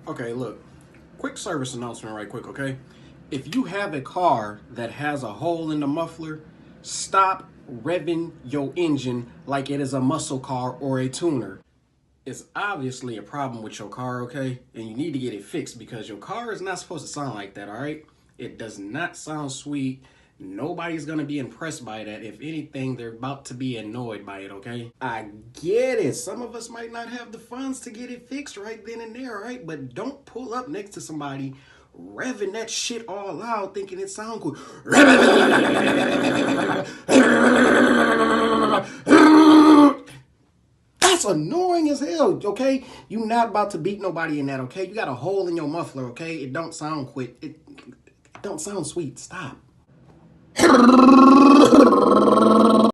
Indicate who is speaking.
Speaker 1: Okay, look, quick service announcement right quick, okay? If you have a car that has a hole in the muffler, stop revving your engine like it is a muscle car or a tuner. It's obviously a problem with your car, okay? And you need to get it fixed because your car is not supposed to sound like that, all right? It does not sound sweet. Nobody's gonna be impressed by that. If anything, they're about to be annoyed by it, okay? I get it. Some of us might not have the funds to get it fixed right then and there, all right? But don't pull up next to somebody revving that shit all out thinking it sounds good. That's annoying as hell, okay? You not about to beat nobody in that, okay? You got a hole in your muffler, okay? It don't sound quick. It don't sound sweet. Stop.